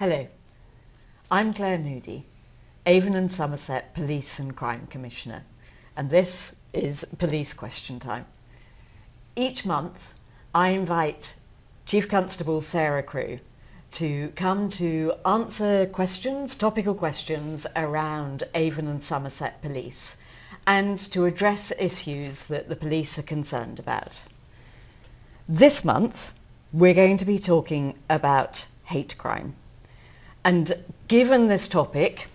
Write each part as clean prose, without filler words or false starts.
Hello, I'm Claire Moody, Avon and Somerset Police and Crime Commissioner, and this is Police Question Time. Each month I invite Chief Constable Sarah Crew to come to answer questions, topical questions around Avon and Somerset Police and to address issues that the police are concerned about. This month we're going to be talking about hate crime. And given this topic,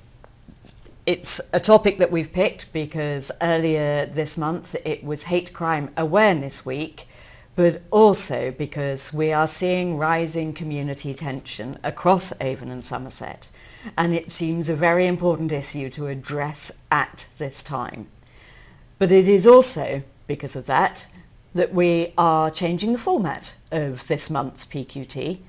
it's a topic that we've picked because earlier this month it was Hate Crime Awareness Week, but also because we are seeing rising community tension across Avon and Somerset, and it seems a very important issue to address at this time. But it is also because of that we are changing the format of this month's PQT.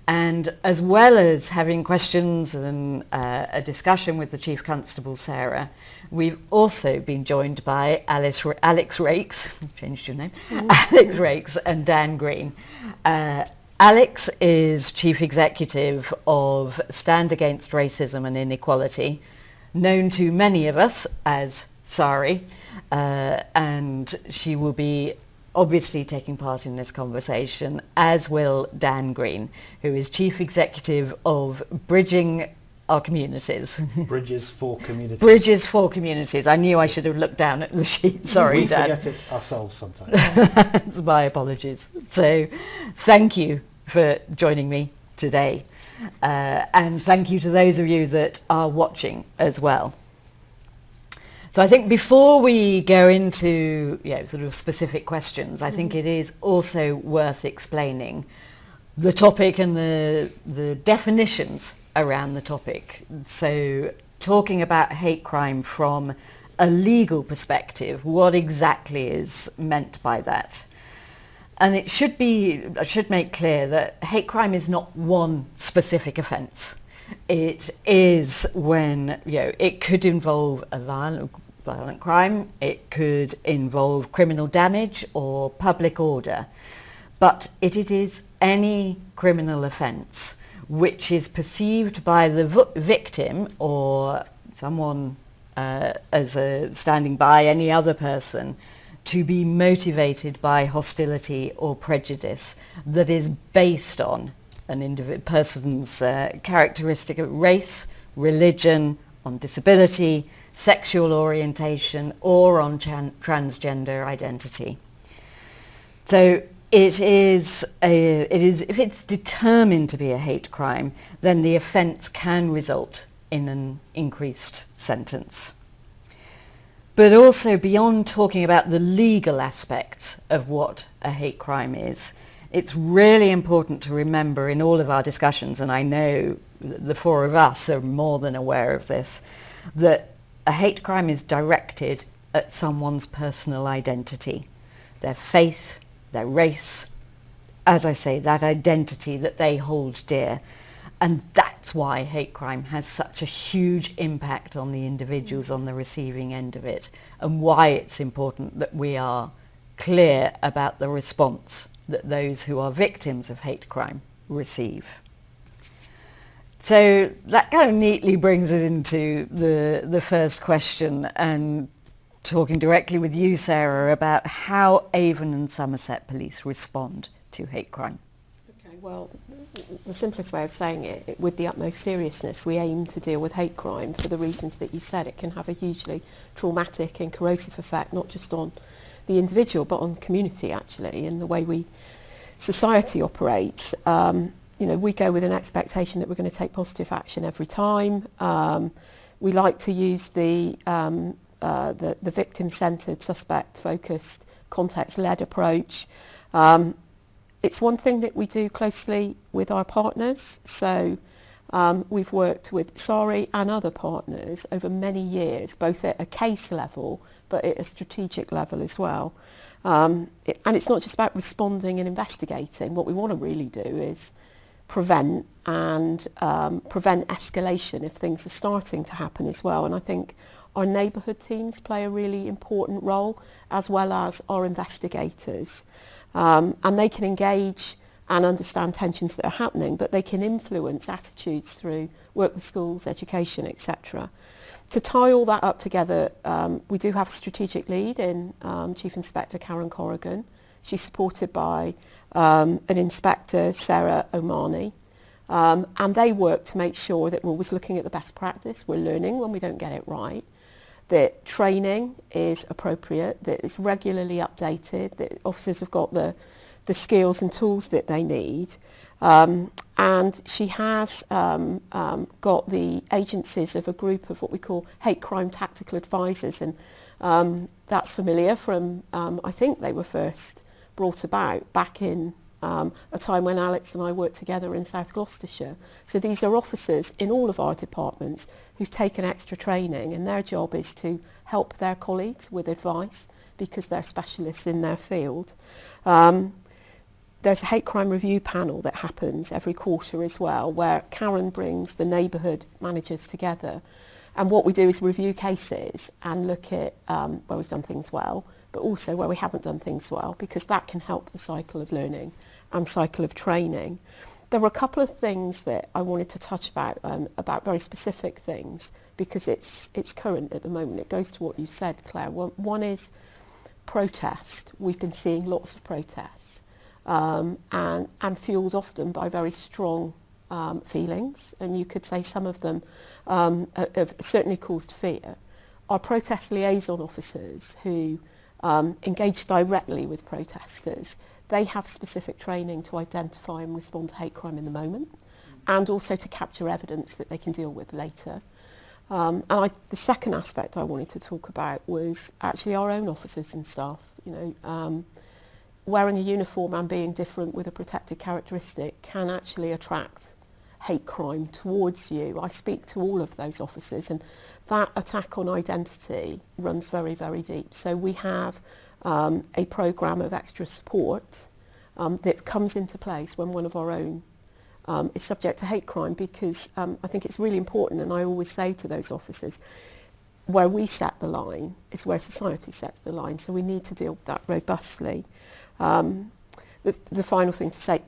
And as well as having questions and a discussion with the Chief Constable Sarah, we've also been joined by Alex Raikes, changed your name, Alex Raikes and Dan Green. Alex is Chief Executive of Stand Against Racism and Inequality, known to many of us as SARI, and she will be obviously taking part in this conversation, as will Dan Green, who is Chief Executive of Bridging Our Communities. Bridges for Communities. Bridges for Communities. I knew I should have looked down at the sheet. Sorry, we Dan. We forget it ourselves sometimes. It's my apologies. So thank you for joining me today. And thank you to those of you that are watching as well. So I think before we go into sort of specific questions, I think it is also worth explaining the topic and the definitions around the topic. So talking about hate crime from a legal perspective, what exactly is meant by that? And I should make clear that hate crime is not one specific offence. It is when, it could involve a violent crime, it could involve criminal damage or public order, but it is any criminal offence which is perceived by the victim or someone standing by any other person to be motivated by hostility or prejudice that is based on an person's characteristic of race, religion, on disability, sexual orientation, or on transgender identity. So it is if it's determined to be a hate crime, then the offence can result in an increased sentence. But also beyond talking about the legal aspects of what a hate crime is, it's really important to remember in all of our discussions, and I know the four of us are more than aware of this, that a hate crime is directed at someone's personal identity, their faith, their race, as I say, that identity that they hold dear. And that's why hate crime has such a huge impact on the individuals on the receiving end of it, and why it's important that we are clear about the response that those who are victims of hate crime receive. So that kind of neatly brings us into the first question, and talking directly with you, Sarah, about how Avon and Somerset Police respond to hate crime. Okay, well, the simplest way of saying it, with the utmost seriousness, we aim to deal with hate crime for the reasons that you said. It can have a hugely traumatic and corrosive effect, not just on the individual, but on community, actually, and the way society operates. We go with an expectation that we're going to take positive action every time. We like to use the victim-centred, suspect-focused, context-led approach. It's one thing that we do closely with our partners. So we've worked with SARI and other partners over many years, both at a case level, but at a strategic level as well. And it's not just about responding and investigating. What we want to really do is prevent escalation if things are starting to happen as well. And I think our neighbourhood teams play a really important role, as well as our investigators. And they can engage and understand tensions that are happening, but they can influence attitudes through work with schools, education, etc. To tie all that up together, we do have a strategic lead in Chief Inspector Karen Corrigan. She's supported by an inspector, Sarah Omani, and they work to make sure that we're always looking at the best practice, we're learning when we don't get it right, that training is appropriate, that it's regularly updated, that officers have got the skills and tools that they need. And she has got the agencies of a group of what we call hate crime tactical advisors, and that's familiar from, I think they were first brought about back in a time when Alex and I worked together in South Gloucestershire. So these are officers in all of our departments who've taken extra training, and their job is to help their colleagues with advice because they're specialists in their field. There's a hate crime review panel that happens every quarter as well, where Karen brings the neighbourhood managers together. And what we do is review cases and look at where we've done things well, but also where we haven't done things well, because that can help the cycle of learning and cycle of training. There were a couple of things that I wanted to touch about very specific things, because it's current at the moment. It goes to what you said, Claire. One is protest. We've been seeing lots of protests. And fueled often by very strong feelings, and you could say some of them have certainly caused fear. Our protest liaison officers who engage directly with protesters, they have specific training to identify and respond to hate crime in the moment, and also to capture evidence that they can deal with later. The second aspect I wanted to talk about was actually our own officers and staff. Wearing a uniform and being different with a protected characteristic can actually attract hate crime towards you. I speak to all of those officers, and that attack on identity runs very, very deep. So we have a programme of extra support that comes into place when one of our own is subject to hate crime, because I think it's really important, and I always say to those officers, where we set the line is where society sets the line, so we need to deal with that robustly. The final thing to say,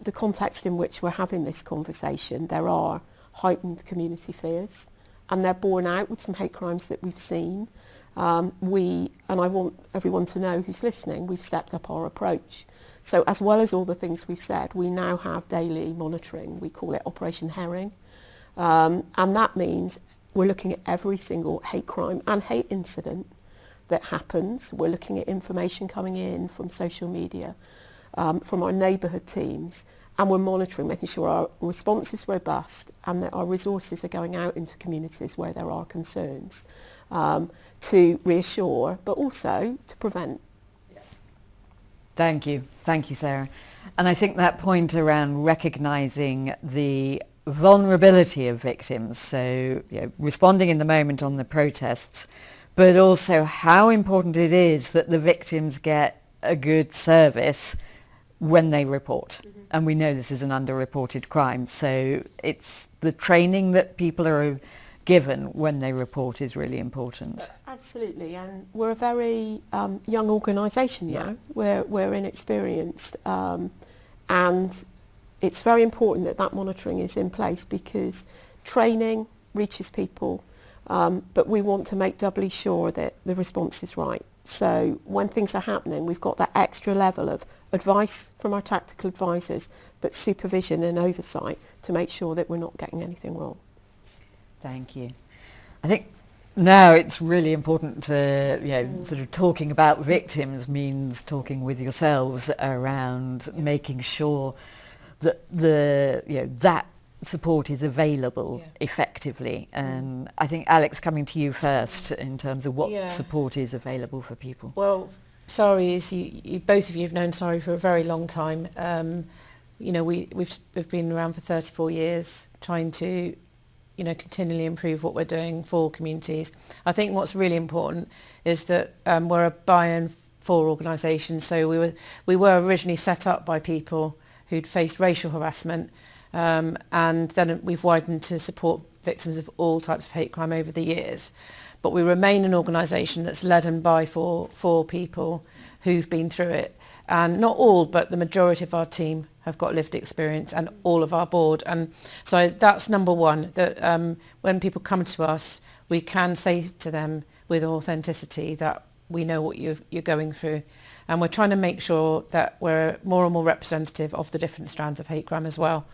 the context in which we're having this conversation, there are heightened community fears, and they're borne out with some hate crimes that we've seen. And I want everyone to know who's listening, we've stepped up our approach. So as well as all the things we've said, we now have daily monitoring. We call it Operation Herring. And that means we're looking at every single hate crime and hate incident that happens. We're looking at information coming in from social media, from our neighbourhood teams, and we're monitoring, making sure our response is robust and that our resources are going out into communities where there are concerns to reassure, but also to prevent. Thank you, Sarah. And I think that point around recognising the vulnerability of victims, so responding in the moment on the protests, but also how important it is that the victims get a good service when they report. Mm-hmm. And we know this is an underreported crime, so it's the training that people are given when they report is really important. Absolutely, and we're a very young organisation now. We're inexperienced, and it's very important that monitoring is in place, because training reaches people, but we want to make doubly sure that the response is right. So when things are happening, we've got that extra level of advice from our tactical advisors, but supervision and oversight to make sure that we're not getting anything wrong. Thank you. I think now it's really important to, sort of talking about victims means talking with yourselves around making sure that that support is available effectively. And I think, Alex, coming to you first in terms of what support is available for people. Well, SARI is, you both of you have known SARI for a very long time. We've been around for 34 years trying to continually improve what we're doing for communities. I think what's really important is that we're a by and for organisation. So we were originally set up by people who'd faced racial harassment, and then we've widened to support victims of all types of hate crime over the years. But we remain an organisation that's led and by for people who've been through it. And not all, but the majority of our team have got lived experience, and all of our board. And so that's number one, that when people come to us, we can say to them with authenticity that we know what you're going through. And we're trying to make sure that we're more and more representative of the different strands of hate crime as well.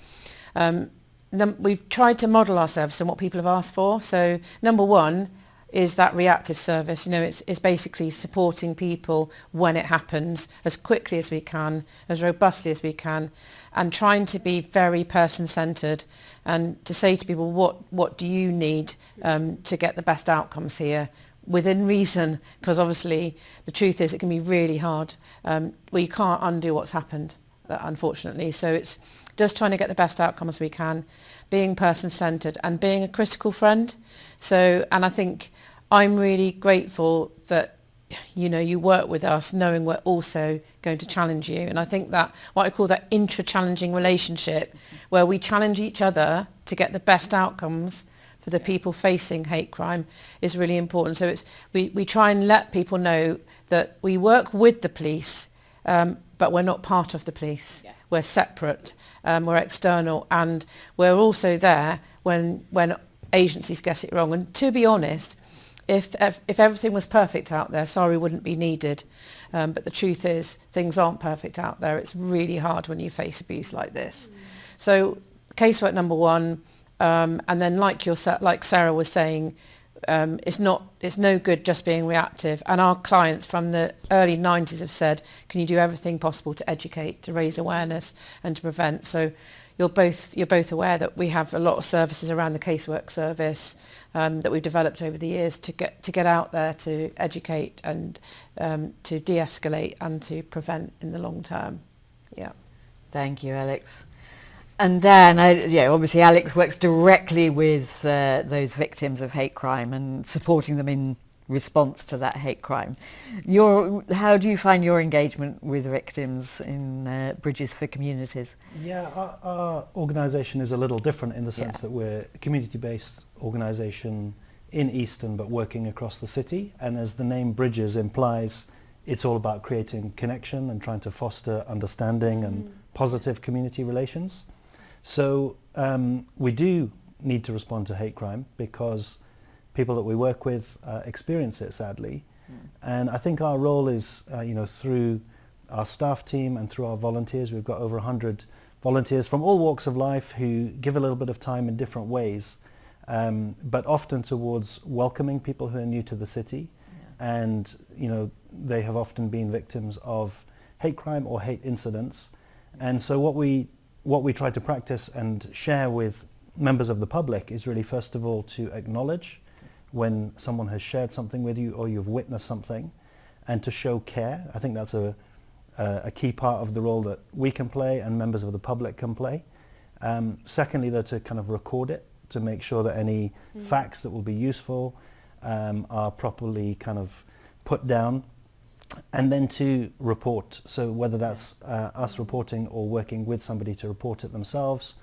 We've tried to model our service and what people have asked for. So number one is that reactive service. It's basically supporting people when it happens as quickly as we can, as robustly as we can, and trying to be very person-centred and to say to people, what do you need to get the best outcomes here within reason, because obviously the truth is it can be really hard. You can't undo what's happened, unfortunately. So it's just trying to get the best outcomes we can, being person-centred and being a critical friend. So, and I think I'm really grateful that you work with us knowing we're also going to challenge you. And I think that what I call that intra-challenging relationship, where we challenge each other to get the best outcomes for the people facing hate crime, is really important. So we try and let people know that we work with the police, but we're not part of the police. Yeah. We're separate, we're external, and we're also there when agencies get it wrong. And to be honest, if everything was perfect out there, SARI wouldn't be needed. But the truth is, things aren't perfect out there. It's really hard when you face abuse like this. So casework number one, and then like Sarah was saying, it's no good just being reactive. And our clients from the early 90s have said, can you do everything possible to educate, to raise awareness and to prevent? So you're both aware that we have a lot of services around the casework service that we've developed over the years to get out there to educate and to de-escalate and to prevent in the long term. Yeah. Thank you, Alex. And Dan, obviously Alex works directly with those victims of hate crime and supporting them in response to that hate crime. How do you find your engagement with victims in Bridges for Communities? Yeah, our organisation is a little different in the sense that we're a community-based organisation in Easton but working across the city, and as the name Bridges implies, it's all about creating connection and trying to foster understanding and positive community relations. So we do need to respond to hate crime because people that we work with experience it, sadly. And I think our role is, through our staff team and through our volunteers. We've got over 100 volunteers from all walks of life who give a little bit of time in different ways, but often towards welcoming people who are new to the city. Yeah. And, they have often been victims of hate crime or hate incidents. And so what we try to practice and share with members of the public is really, first of all, to acknowledge when someone has shared something with you or you've witnessed something, and to show care. I think that's a key part of the role that we can play and members of the public can play. Secondly, though, to kind of record it, to make sure that any facts that will be useful are properly kind of put down, and then to report. So whether that's us reporting or working with somebody to report it themselves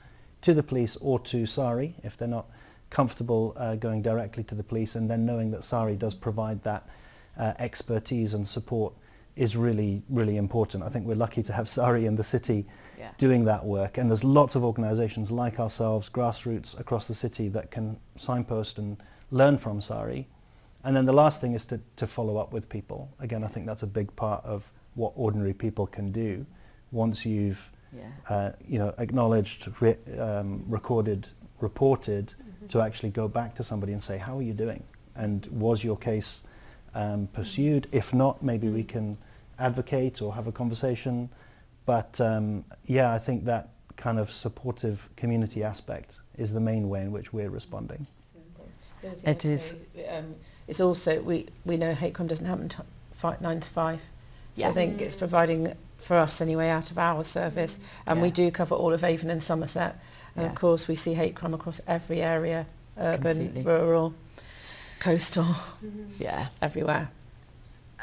to the police or to SARI if they're not comfortable going directly to the police, and then knowing that SARI does provide that expertise and support is really, really important. I think we're lucky to have SARI in the city doing that work, and there's lots of organisations like ourselves, grassroots across the city, that can signpost and learn from SARI. And then the last thing is to follow up with people. Again, I think that's a big part of what ordinary people can do. Once you've acknowledged, recorded, reported, to actually go back to somebody and say, how are you doing? And was your case pursued? If not, maybe we can advocate or have a conversation. But I think that kind of supportive community aspect is the main way in which we're responding. It is. It's also, we know hate crime doesn't happen 9 to 5. So I think it's providing, for us anyway, out of our service. And we do cover all of Avon and Somerset. And of course we see hate crime across every area, urban, completely. Rural, coastal, everywhere.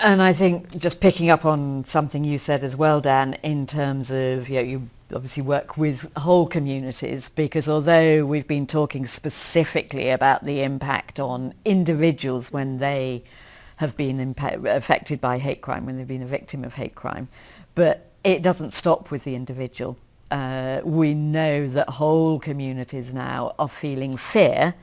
And I think just picking up on something you said as well, Dan, in terms of, you obviously work with whole communities, because although we've been talking specifically about the impact on individuals when they have been affected by hate crime, when they've been a victim of hate crime. But it doesn't stop with the individual. We know that whole communities now are feeling fear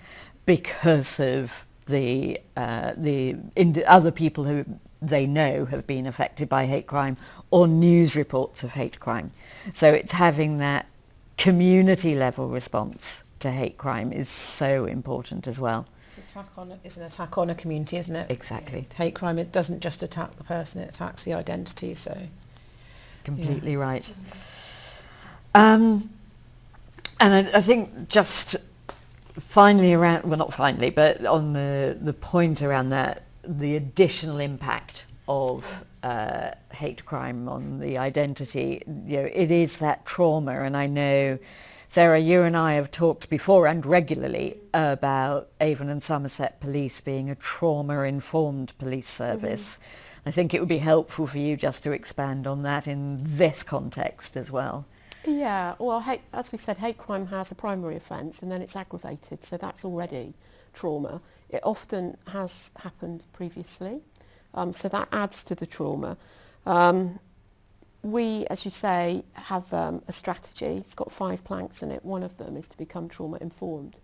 because of the other people who they know have been affected by hate crime, or news reports of hate crime. So it's having that community level response to hate crime is so important as well. It's an attack on a community, isn't it? Exactly. Yeah. Hate crime, it doesn't just attack the person, it attacks the identity. So completely right. And I think just finally around, well, not finally, but on the point around that, the additional impact of hate crime on the identity, it is that trauma. And I know, Sarah, you and I have talked before and regularly about Avon and Somerset Police being a trauma-informed police service. I think it would be helpful for you just to expand on that in this context as well. Yeah, well, as we said, hate crime has a primary offence and then it's aggravated, so that's already trauma. It often has happened previously, so that adds to the trauma. We, as you say, have a strategy. It's got 5 planks in it. One of them is to become trauma-informed.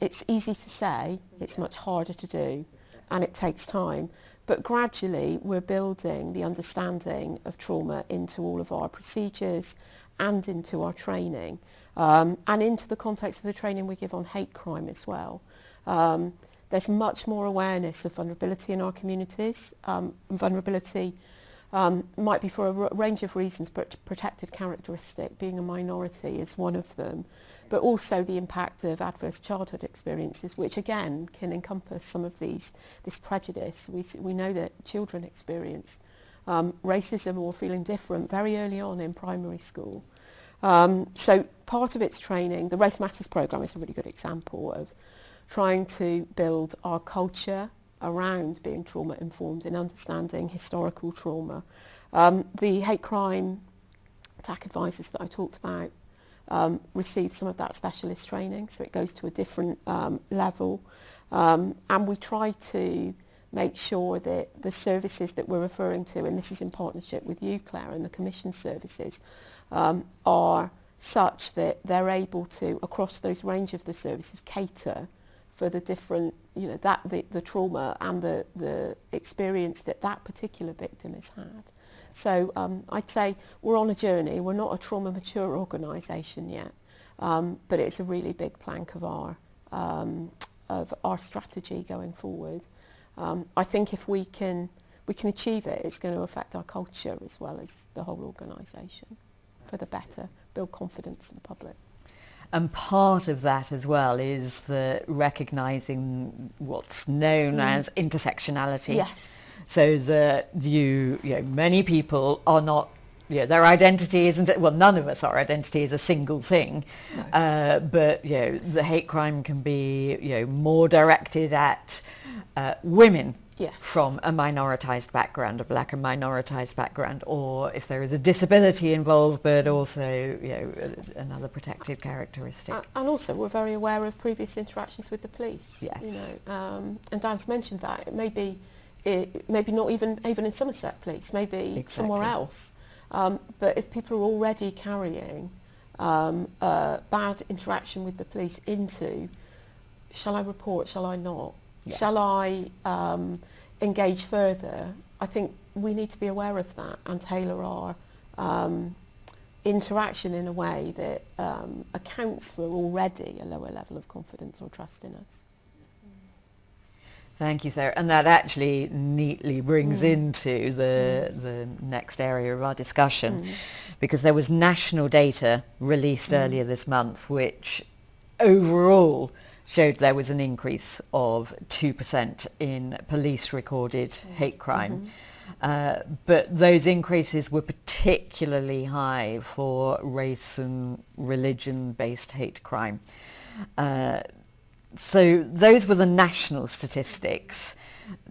It's easy to say, it's much harder to do, and it takes time. But gradually, we're building the understanding of trauma into all of our procedures and into our training, and into the context of the training we give on hate crime as well. There's much more awareness of vulnerability in our communities. Vulnerability might be for a range of reasons, but protected characteristic, being a minority, is one of them. But also the impact of adverse childhood experiences, which again can encompass some of this prejudice. We know that children experience racism or feeling different very early on in primary school. So part of its training, the Race Matters programme is a really good example of trying to build our culture around being trauma-informed and understanding historical trauma. The hate crime attack advisors that I talked about receive some of that specialist training, so it goes to a different level. And we try to make sure that the services that we're referring to, and this is in partnership with you, Claire, and the Commission services, are such that they're able to, across those range of the services, cater for the different, the trauma and the experience that particular victim has had. So I'd say we're on a journey. We're not a trauma mature organisation yet, but it's a really big plank of our strategy going forward. I think if we can achieve it, it's going to affect our culture as well as the whole organisation for the better, build confidence in the public. And part of that as well is the recognising what's known as intersectionality. Yes. So that many people are not, their identity isn't, well, none of us, our identity is a single thing. No. But the hate crime can be more directed at women. Yes. From a minoritised background, a black and minoritised background, or if there is a disability involved, but also another protected characteristic. And also, we're very aware of previous interactions with the police. Yes. And Dan's mentioned that it may be not even in Somerset Police, maybe somewhere else. But if people are already carrying a bad interaction with the police into, shall I report, shall I not? Yeah. Shall I engage further? I think we need to be aware of that and tailor our interaction in a way that accounts for already a lower level of confidence or trust in us. Thank you, Sarah. And that actually neatly brings into the next area of our discussion, because there was national data released earlier this month, which overall showed there was an increase of 2% in police recorded hate crime. But those increases were particularly high for race and religion based hate crime. So those were the national statistics.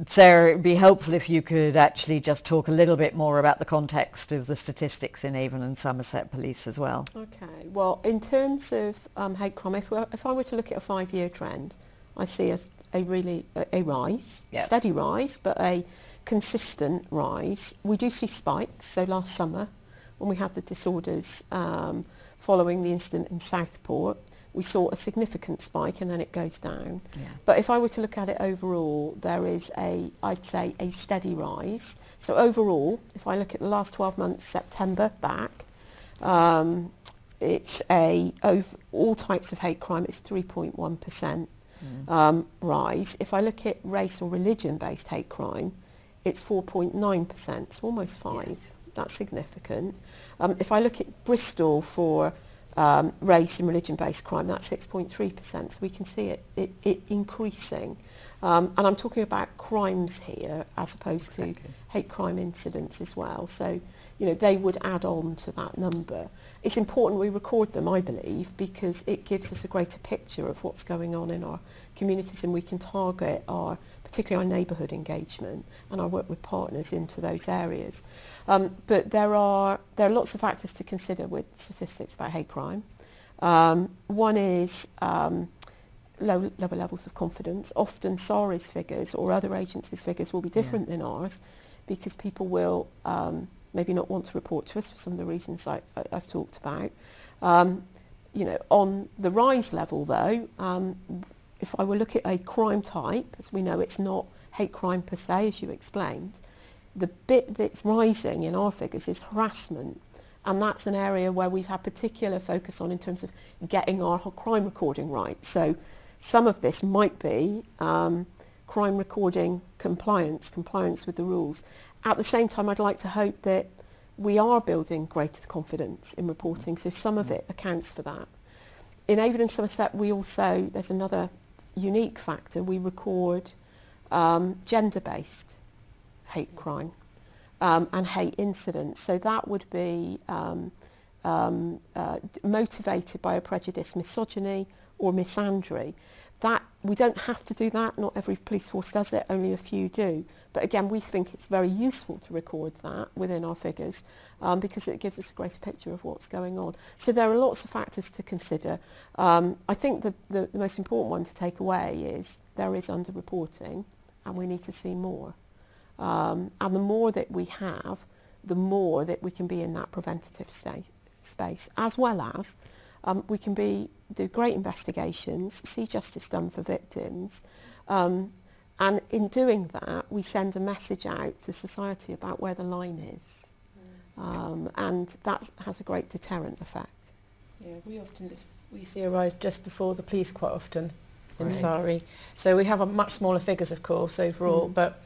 Sarah, it would be helpful if you could actually just talk a little bit more about the context of the statistics in Avon and Somerset Police as well. Okay, well, in terms of hate crime, if I were to look at a 5-year trend, I see a rise, Yes. steady rise, but a consistent rise. We do see spikes. So last summer, when we had the disorders following the incident in Southport, we saw a significant spike and then it goes down. Yeah. But if I were to look at it overall, there is I'd say a steady rise. So overall, if I look at the last 12 months, September back, it's over all types of hate crime, it's 3.1% rise. If I look at race or religion-based hate crime, it's 4.9%, so almost 5%. Yes. That's significant. If I look at Bristol for race and religion-based crime, that's 6.3%. So we can see it increasing. And I'm talking about crimes here as opposed to hate crime incidents as well. So, they would add on to that number. It's important we record them, I believe, because it gives us a greater picture of what's going on in our communities, and we can target particularly our neighbourhood engagement and our work with partners into those areas. But there are lots of factors to consider with statistics about hate crime. One is lower levels of confidence. Often SARI's figures or other agencies' figures will be different than ours because people will maybe not want to report to us for some of the reasons I've talked about. On the rise level, though, if I were to look at a crime type, as we know it's not hate crime per se, as you explained, the bit that's rising in our figures is harassment. And that's an area where we've had particular focus on in terms of getting our crime recording right. So some of this might be crime recording compliance with the rules. At the same time, I'd like to hope that we are building greater confidence in reporting, so some of it accounts for that. In Avon and Somerset, there's another unique factor, we record gender-based hate crime and hate incidents. So that would be motivated by a prejudice, misogyny or misandry. That we don't have to do that, not every police force does it, only a few do. But again, we think it's very useful to record that within our figures because it gives us a greater picture of what's going on. So there are lots of factors to consider. I think the most important one to take away is there is underreporting and we need to see more. And the more that we have, the more that we can be in that preventative space, as well as we can do great investigations, see justice done for victims, and in doing that, we send a message out to society about where the line is, and that has a great deterrent effect. Yeah, we see a rise just before the police quite often in Right. SARI. So we have a much smaller figures, of course, overall, but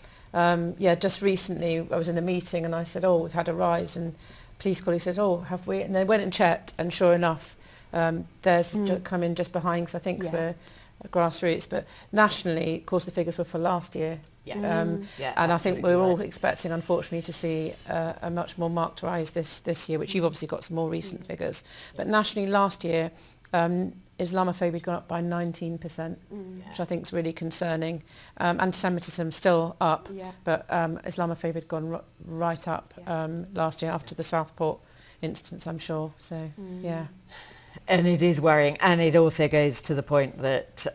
just recently I was in a meeting and I said, we've had a rise, and police colleague said, have we? And they went and checked, and sure enough, there's come in just behind, because I think we're grassroots, but nationally, of course, the figures were for last year. Yes. And I think we're all right. expecting, expecting, unfortunately, to see a much more marked rise this year, which you've obviously got some more recent figures. But nationally, last year, Islamophobia had gone up by 19%, which I think is really concerning. Anti-Semitism still up, but Islamophobia had gone right up last year after the Southport instance, I'm sure. So, yeah. And it is worrying, and it also goes to the point that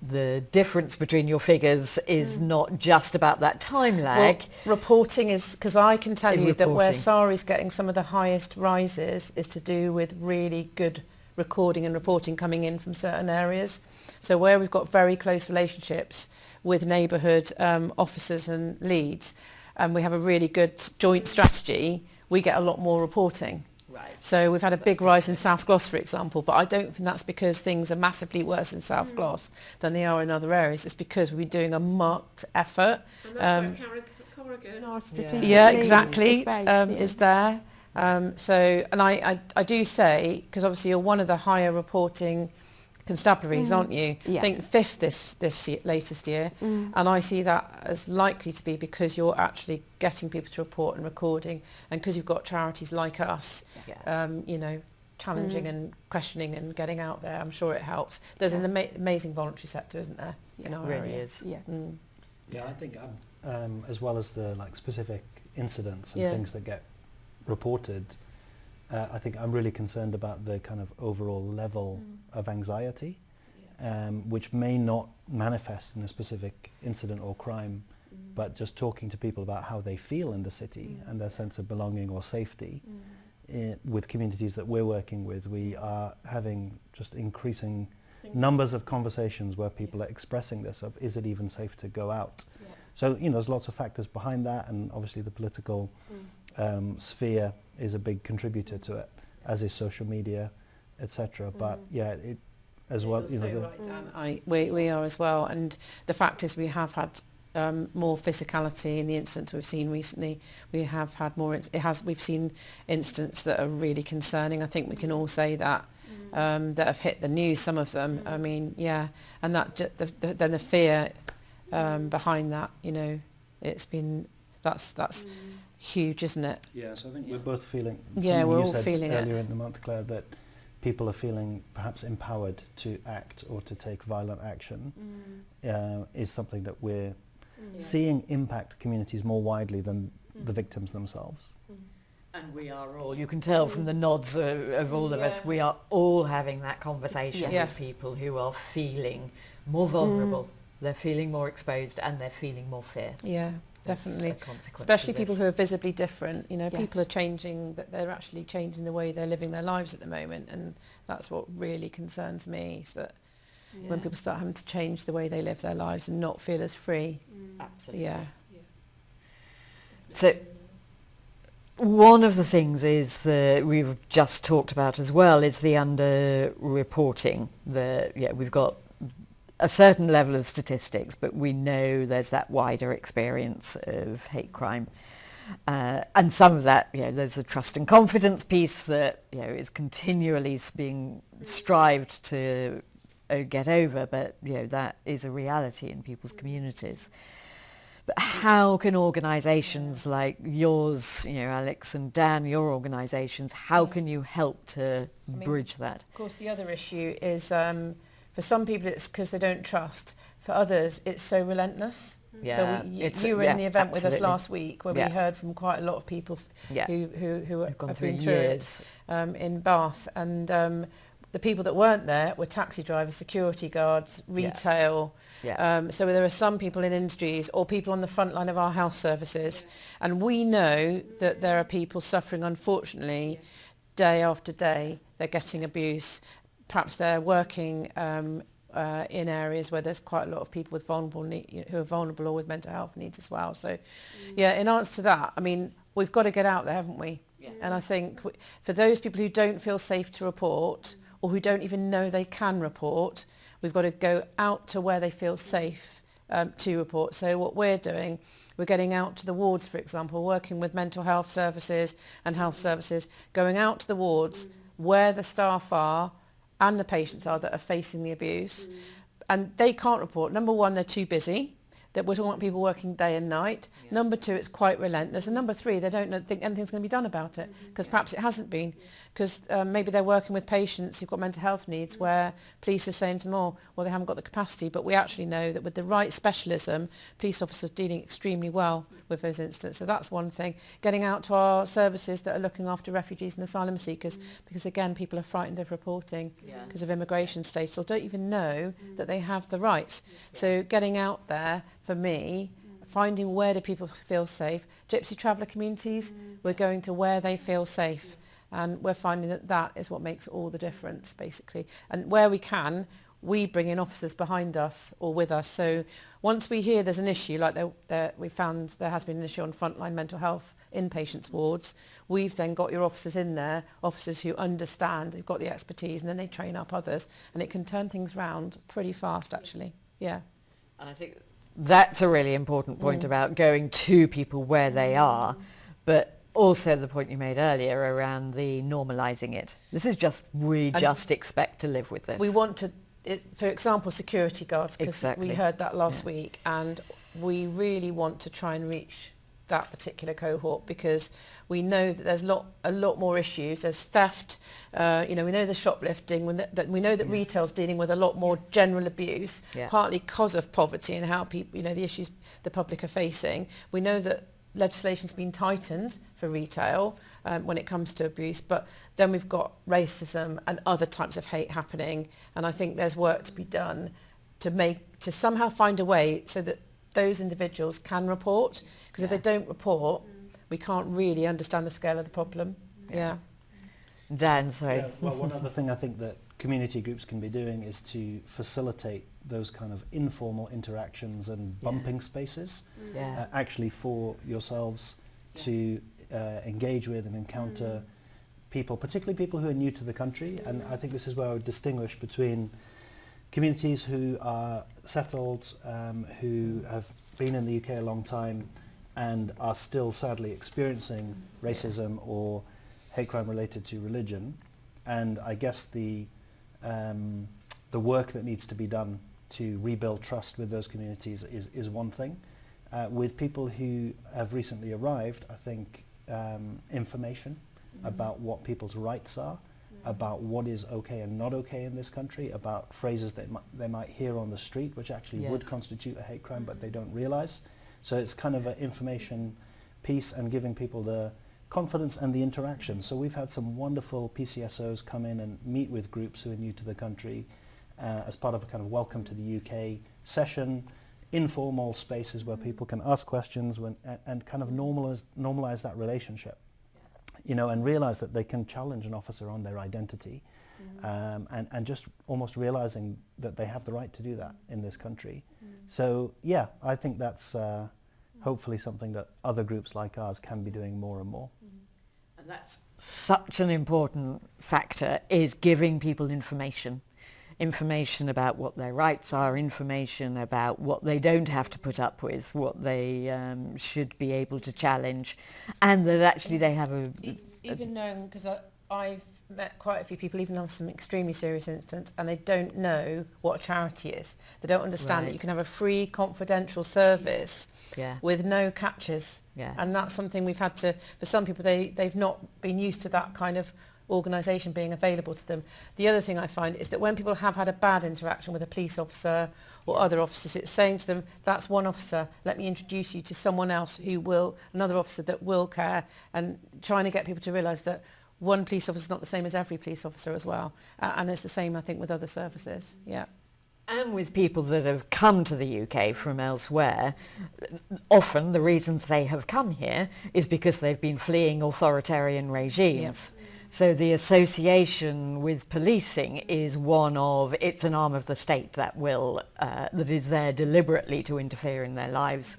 the difference between your figures is not just about that time lag. Well, reporting is, because I can tell you that where Reporting. SARI is getting some of the highest rises is to do with really good recording and reporting coming in from certain areas. So where we've got very close relationships with neighbourhood officers and leads, and we have a really good joint strategy, we get a lot more reporting. Right. So we've had a big rise in South Gloss, for example, but I don't think that's because things are massively worse in South Gloss than they are in other areas. It's because we're doing a marked effort. And that's where Corrigan, our strategic Yeah, lead, exactly, is based, is there. And I do say, because obviously you're one of the higher reporting constabularies, aren't you? Yeah. I think 5th this year, latest year, and I see that as likely to be because you're actually getting people to report and recording, and because you've got charities like us, challenging and questioning and getting out there. I'm sure it helps. There's an amazing voluntary sector, isn't there, in our Really area? is. Yeah. Yeah, I think as well as the specific incidents and things that get reported, I think I'm really concerned about the kind of overall level of anxiety which may not manifest in a specific incident or crime, but just talking to people about how they feel in the city and their sense of belonging or safety. With communities that we're working with, we are having just increasing numbers of conversations where people are expressing this of, is it even safe to go out? So, there's lots of factors behind that, and obviously the political sphere is a big contributor to it, as is social media, etc. But yeah, it as well. You're so right, Dan. We are as well, and the fact is we have had more physicality in the incidents we've seen recently. We have had more. We've seen incidents that are really concerning. I think we can all say that that have hit the news. Some of them. I mean, yeah, and that then the fear behind that. It's been that's huge, isn't it? Yeah. So I think we're both feeling. Yeah, we're all said feeling earlier it in the month, Claire, that people are feeling perhaps empowered to act or to take violent action. Is something that we're seeing impact communities more widely than the victims themselves. And we are all, you can tell from the nods of all of us, we are all having that conversation with people who are feeling more vulnerable, they're feeling more exposed, and they're feeling more fear. Yeah, definitely. Especially Especially people who are visibly different. People are changing, that they're actually changing the way they're living their lives at the moment, and that's what really concerns me, is that when people start having to change the way they live their lives and not feel as free. Absolutely. Yeah. So one of the things is that we've just talked about as well is the under-reporting. We've got a certain level of statistics, but we know there's that wider experience of hate crime. And some of that, there's a trust and confidence piece that, is continually being strived to get over, but, that is a reality in people's communities. But how can organisations like yours, Alex and Dan, your organisations, how can you help to bridge that? Of course, the other issue is for some people it's because they don't trust. For others, it's so relentless. Yeah, so you were in the event with us absolutely. last week where we heard from quite a lot of people who have been through it in Bath, and the people that weren't there were taxi drivers, security guards, retail. So there are some people in industries or people on the front line of our health services, and we know that there are people suffering, unfortunately, day after day. They're getting abuse. Perhaps they're working in areas where there's quite a lot of people with vulnerable who are vulnerable or with mental health needs as well. So, in answer to that, we've got to get out there, haven't we? And I think for those people who don't feel safe to report or who don't even know they can report, we've got to go out to where they feel safe to report. So what we're doing, we're getting out to the wards, for example, working with mental health services and health services, going out to the wards where the staff are and the patients are that are facing the abuse. And they can't report. Number one, they're too busy. That we're talking about people working day and night. Number two, it's quite relentless. And number three, they don't think anything's going to be done about it, because perhaps it hasn't been. Because maybe they're working with patients who've got mental health needs where police are saying to them, well, they haven't got the capacity. But we actually know that with the right specialism, police officers are dealing extremely well with those incidents. So that's one thing. Getting out to our services that are looking after refugees and asylum seekers, because again, people are frightened of reporting because of immigration status, or don't even know that they have the rights. So getting out there, for me, finding where do people feel safe. Gypsy traveller communities, we're going to where they feel safe. And we're finding that is what makes all the difference, basically. And where we can, we bring in officers behind us or with us. So once we hear there's an issue, like we found there has been an issue on frontline mental health inpatients wards, we've then got your officers in there, officers who understand, who've got the expertise, and then they train up others. And it can turn things round pretty fast, actually. Yeah. And I think that's a really important point about going to people where they are, but also the point you made earlier around the normalising it. This is just, we just expect to live with this. We want to, for example, security guards, because we heard that last week, and we really want to try and reach that particular cohort, because we know that there's a lot more issues. There's theft, we know the shoplifting, we know that retail's dealing with a lot more general abuse, partly because of poverty and how people, the issues the public are facing. We know that legislation's been tightened for retail when it comes to abuse, but then we've got racism and other types of hate happening, and I think there's work to be done to somehow find a way so that those individuals can report, because if they don't report, we can't really understand the scale of the problem. Yeah. Dan, sorry. Yeah, well, one other thing I think that community groups can be doing is to facilitate those kind of informal interactions and bumping spaces, actually for yourselves to engage with and encounter people, particularly people who are new to the country. And I think this is where I would distinguish between communities who are settled, who have been in the UK a long time and are still sadly experiencing racism or hate crime related to religion. And I guess the work that needs to be done to rebuild trust with those communities is one thing. With people who have recently arrived, I think information about what people's rights are, about what is okay and not okay in this country, about phrases that they might hear on the street which actually would constitute a hate crime but they don't realise. So it's kind of an information piece and giving people the confidence and the interaction. So we've had some wonderful PCSOs come in and meet with groups who are new to the country as part of a kind of welcome to the UK session, informal spaces where people can ask questions and kind of normalize that relationship, you know, and realize that they can challenge an officer on their identity, and just almost realizing that they have the right to do that in this country. So yeah, I think that's hopefully something that other groups like ours can be doing more and more. And that's such an important factor, is giving people information about what their rights are, information about what they don't have to put up with, what they should be able to challenge, and that actually they have even knowing, because I've met quite a few people, even on some extremely serious incidents, and they don't know what a charity is. They don't understand that you can have a free confidential service with no catches, and that's something we've had to, for some people, they've not been used to that kind of organisation being available to them. The other thing I find is that when people have had a bad interaction with a police officer or other officers, it's saying to them, that's one officer, let me introduce you to someone else who will, another officer that will care, and trying to get people to realise that one police officer is not the same as every police officer as well. And it's the same, I think, with other services. Yeah. And with people that have come to the UK from elsewhere, often the reasons they have come here is because they've been fleeing authoritarian regimes. So the association with policing is one of, it's an arm of the state that will, that is there deliberately to interfere in their lives.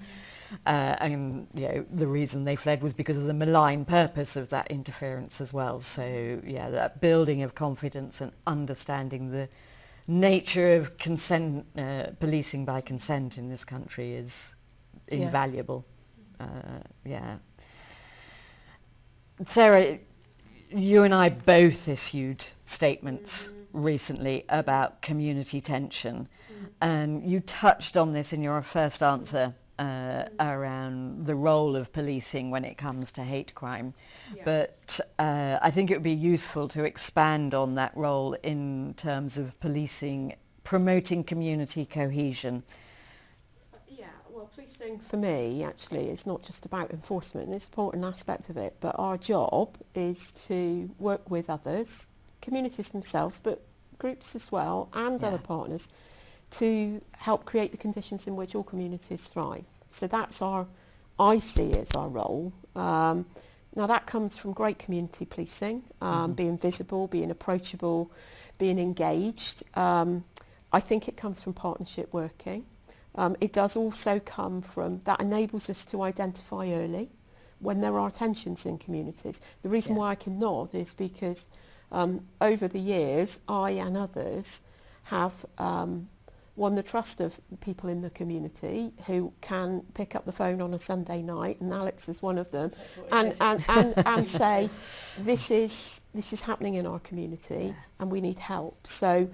And you know, the reason they fled was because of the malign purpose of that interference as well. So yeah, that building of confidence and understanding the nature of consent, policing by consent in this country is invaluable. Sarah, you and I both issued statements recently about community tension, and you touched on this in your first answer around the role of policing when it comes to hate crime. But I think it would be useful to expand on that role in terms of policing, promoting community cohesion. Well, policing for me actually is not just about enforcement, it's an important aspect of it, but our job is to work with others, communities themselves, but groups as well, and other partners, to help create the conditions in which all communities thrive. So that's I see as our role. Now that comes from great community policing, being visible, being approachable, being engaged. I think it comes from partnership working. It does also come from, that enables us to identify early when there are tensions in communities. The reason why I can nod is because over the years, I and others have won the trust of people in the community who can pick up the phone on a Sunday night, and Alex is one of them, and say, this is happening in our community and we need help. So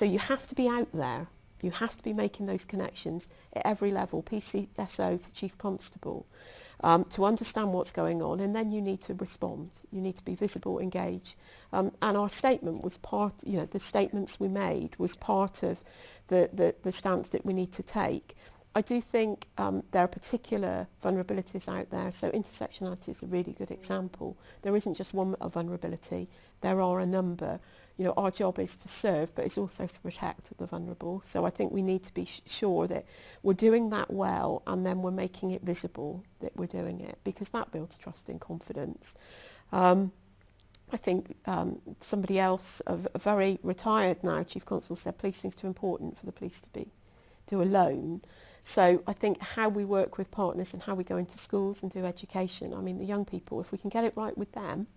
you have to be out there. You have to be making those connections at every level, PCSO to Chief Constable, to understand what's going on, and then you need to respond. You need to be visible, engage. And our statement was part, the statements we made was part of the stance that we need to take. I do think there are particular vulnerabilities out there. So intersectionality is a really good example. There isn't just one vulnerability. There are a number. You know, our job is to serve, but it's also to protect the vulnerable. So I think we need to be sure that we're doing that well, and then we're making it visible that we're doing it, because that builds trust and confidence. I think somebody else, a very retired now Chief Constable, said policing's too important for the police to do alone. So I think how we work with partners and how we go into schools and do education, I mean the young people, if we can get it right with them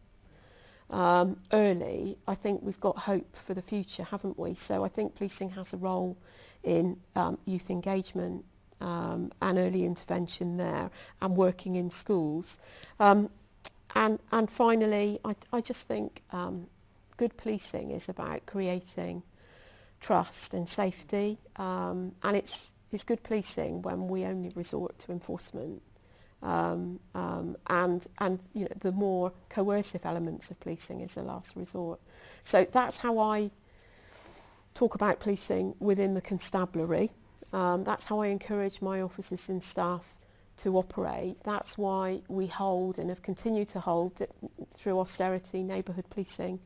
early, I think we've got hope for the future, haven't we? So I think policing has a role in youth engagement and early intervention there, and working in schools. And finally, I just think good policing is about creating trust and safety, and it's good policing when we only resort to enforcement, and you know, the more coercive elements of policing is a last resort. So that's how I talk about policing within the constabulary. That's how I encourage my officers and staff to operate. That's why we hold and have continued to hold through austerity neighbourhood policing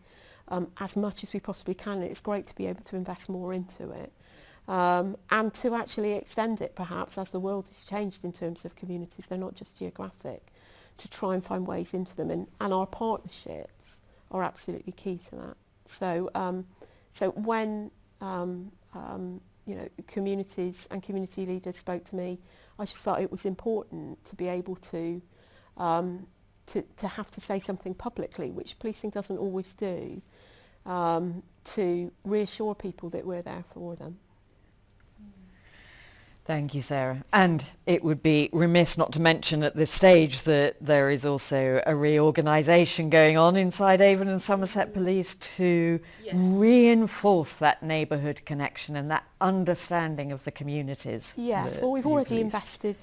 as much as we possibly can. And it's great to be able to invest more into it and to actually extend it, perhaps, as the world has changed in terms of communities. They're not just geographic, to try and find ways into them, and our partnerships are absolutely key to that. So so when you know, communities and community leaders spoke to me, I just felt it was important to be able to have to say something publicly, which policing doesn't always do, to reassure people that we're there for them. Thank you, Sarah. And it would be remiss not to mention at this stage that there is also a reorganisation going on inside Avon and Somerset Police to reinforce that neighbourhood connection and that understanding of the communities. Yes, well, we've already invested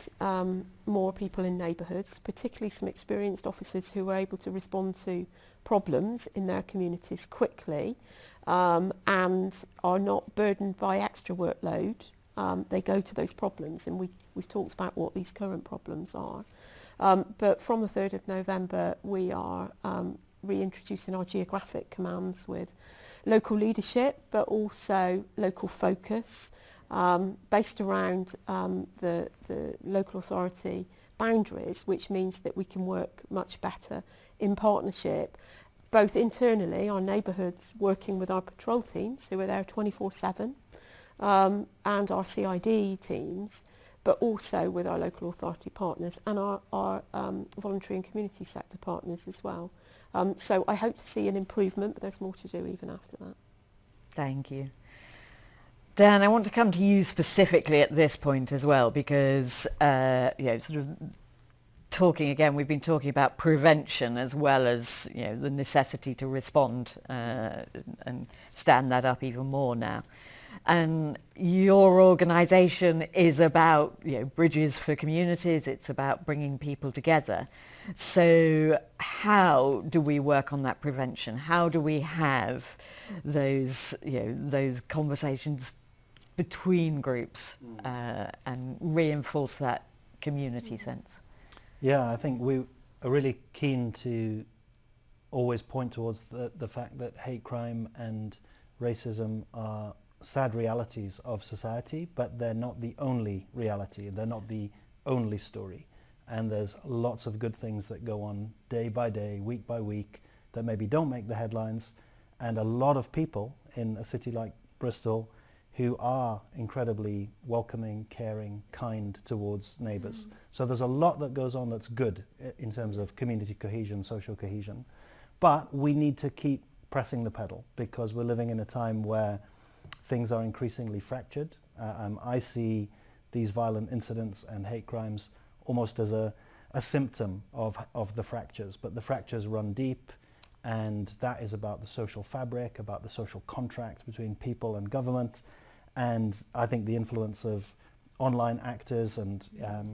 more people in neighbourhoods, particularly some experienced officers who were able to respond to problems in their communities quickly and are not burdened by extra workload. They go to those problems, and we've talked about what these current problems are. But from the 3rd of November, we are reintroducing our geographic commands with local leadership, but also local focus, based around the local authority boundaries, which means that we can work much better in partnership, both internally, our neighbourhoods, working with our patrol teams who are there 24/7, and our CID teams, but also with our local authority partners and our voluntary and community sector partners as well. So I hope to see an improvement, but there's more to do even after that. Thank you. Dan, I want to come to you specifically at this point as well, because you know, sort of talking again, we've been talking about prevention as well as, you know, the necessity to respond and stand that up even more now. And your organisation is about, you know, bridges for communities. It's about bringing people together. So how do we work on that prevention? How do we have those, you know, those conversations between groups and reinforce that community sense? Yeah, I think we are really keen to always point towards the fact that hate crime and racism are sad realities of society, but they're not the only reality. They're not the only story. And there's lots of good things that go on day by day, week by week, that maybe don't make the headlines. And a lot of people in a city like Bristol who are incredibly welcoming, caring, kind towards neighbours. So there's a lot that goes on that's good in terms of community cohesion, social cohesion. But we need to keep pressing the pedal, because we're living in a time where things are increasingly fractured. I see these violent incidents and hate crimes almost as a symptom of the fractures, but the fractures run deep, and that is about the social fabric, about the social contract between people and government, and I think the influence of online actors and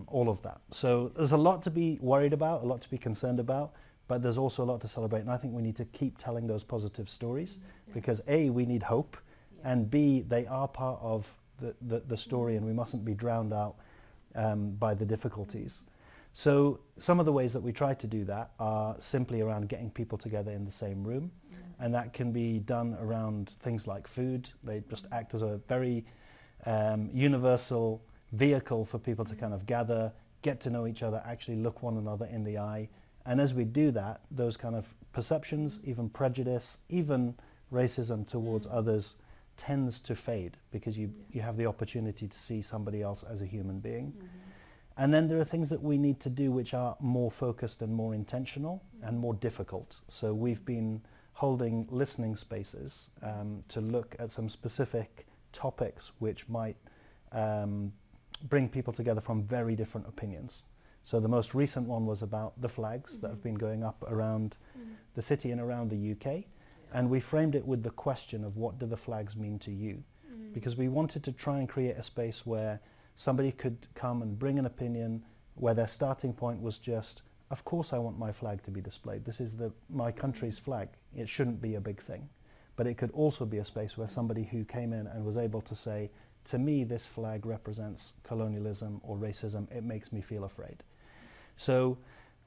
all of that. So there's a lot to be worried about, a lot to be concerned about, but there's also a lot to celebrate, and I think we need to keep telling those positive stories, because A, we need hope, and B, they are part of the story, and we mustn't be drowned out by the difficulties. So some of the ways that we try to do that are simply around getting people together in the same room, and that can be done around things like food. They just act as a very universal vehicle for people to kind of gather, get to know each other, actually look one another in the eye. And as we do that, those kind of perceptions, even prejudice, even racism towards others tends to fade, because you have the opportunity to see somebody else as a human being. And then there are things that we need to do which are more focused and more intentional and more difficult. So we've been holding listening spaces to look at some specific topics which might bring people together from very different opinions. So the most recent one was about the flags that have been going up around the city and around the UK. And we framed it with the question of, what do the flags mean to you? Because we wanted to try and create a space where somebody could come and bring an opinion where their starting point was just, of course I want my flag to be displayed. This is my country's flag. It shouldn't be a big thing. But it could also be a space where somebody who came in and was able to say, to me this flag represents colonialism or racism. It makes me feel afraid. So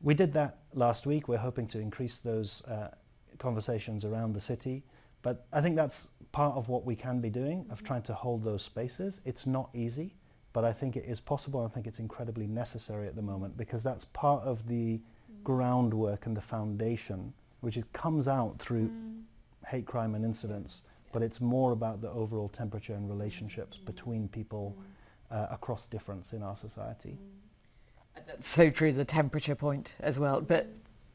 we did that last week. We're hoping to increase those conversations around the city. But I think that's part of what we can be doing, of trying to hold those spaces. It's not easy, but I think it is possible. I think it's incredibly necessary at the moment, because that's part of the groundwork and the foundation, which comes out through hate crime and incidents, but it's more about the overall temperature and relationships between people across difference in our society. That's so true, the temperature point as well. But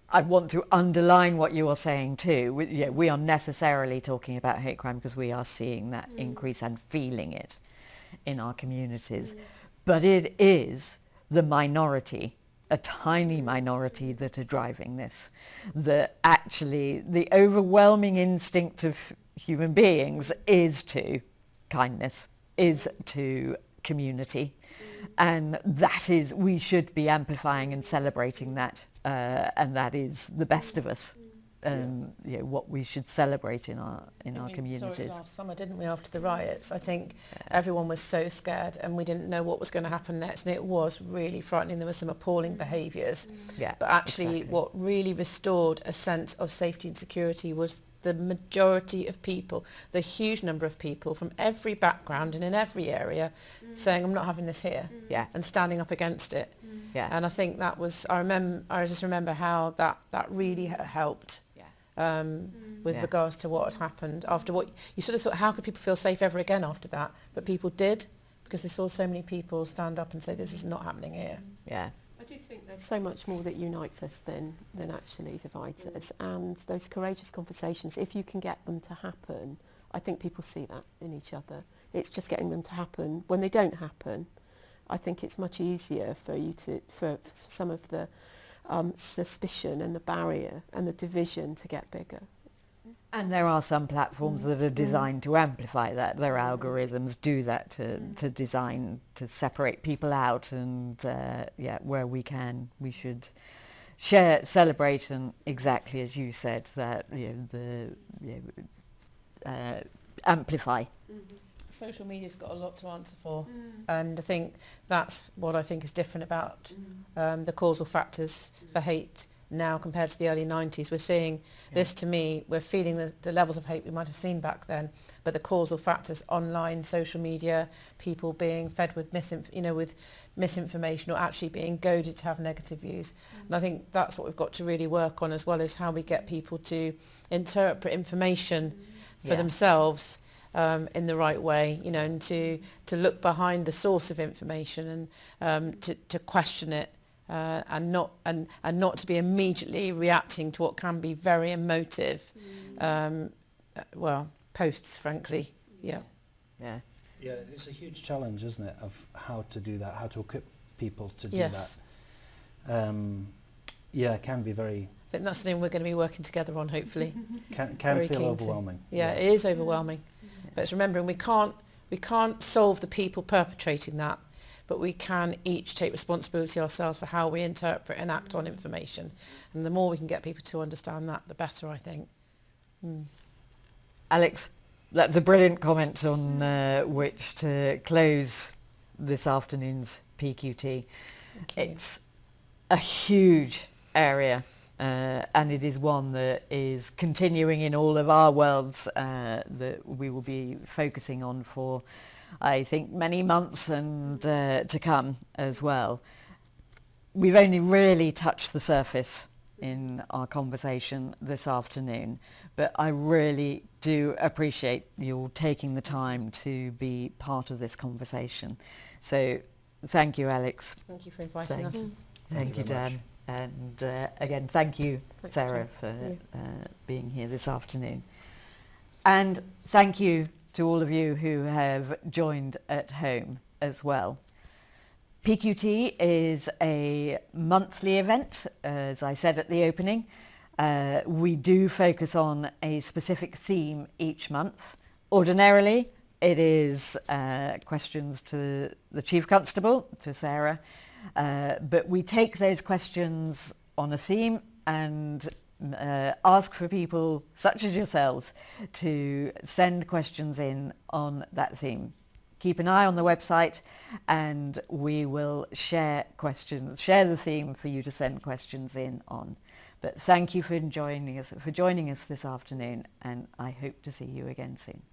I want to underline what you are saying too. We are necessarily talking about hate crime because we are seeing that increase and feeling it in our communities. But it is the minority, a tiny minority, that are driving this. Actually, the overwhelming instinct of human beings is to kindness, is to community. And that is, we should be amplifying and celebrating that. And that is the best of us. What we should celebrate in our communities. Saw it last summer, didn't we, after the riots? I think everyone was so scared and we didn't know what was going to happen next, and it was really frightening. There were some appalling behaviours. But actually what really restored a sense of safety and security was the majority of people, the huge number of people from every background and in every area saying, I'm not having this here, and standing up against it. And I think that was, I just remember how that really helped. With regards to what had happened after what you sort of thought, how could people feel safe ever again after that? But people did, because they saw so many people stand up and say, this is not happening here. I do think there's so much more that unites us than actually divides us, and those courageous conversations, if you can get them to happen, I think people see that in each other. It's just getting them to happen. When they don't happen, I think it's much easier for you for some of the suspicion and the barrier and the division to get bigger. And there are some platforms that are designed to amplify that. Their algorithms do that to design to separate people out, and where we can, we should share, celebrate, and exactly as you said, that amplify. Social media's got a lot to answer for, and I think that's what I think is different about the causal factors for hate now compared to the early 90s. We're seeing this, to me, we're feeling the levels of hate we might have seen back then, but the causal factors, online, social media, people being fed with misinformation or actually being goaded to have negative views. And I think that's what we've got to really work on, as well as how we get people to interpret information for themselves in the right way, and to look behind the source of information and to question it. And not to be immediately reacting to what can be very emotive, posts, frankly. Yeah, it's a huge challenge, isn't it, of how to do that, how to equip people to do that. It can be very... I think that's something we're going to be working together on, hopefully. Can feel overwhelming. It is overwhelming. But it's remembering we can't solve the people perpetrating that, but we can each take responsibility ourselves for how we interpret and act on information. And the more we can get people to understand that, the better, I think. Alex, that's a brilliant comment on which to close this afternoon's PQT. It's a huge area, and it is one that is continuing in all of our worlds that we will be focusing on for, I think, many months and to come as well. We've only really touched the surface in our conversation this afternoon, but I really do appreciate you taking the time to be part of this conversation. So thank you, Alex. Thank you for inviting us. Thank you, Dan. And again, thank you, Thanks, Sarah, Claire. for being here this afternoon. And thank you to all of you who have joined at home as well. PQT is a monthly event, as I said at the opening. We do focus on a specific theme each month. Ordinarily, it is questions to the Chief Constable, to Sarah, but we take those questions on a theme and ask for people such as yourselves to send questions in on that theme. Keep an eye on the website and we will share the theme for you to send questions in on. But thank you for joining us this afternoon, and I hope to see you again soon.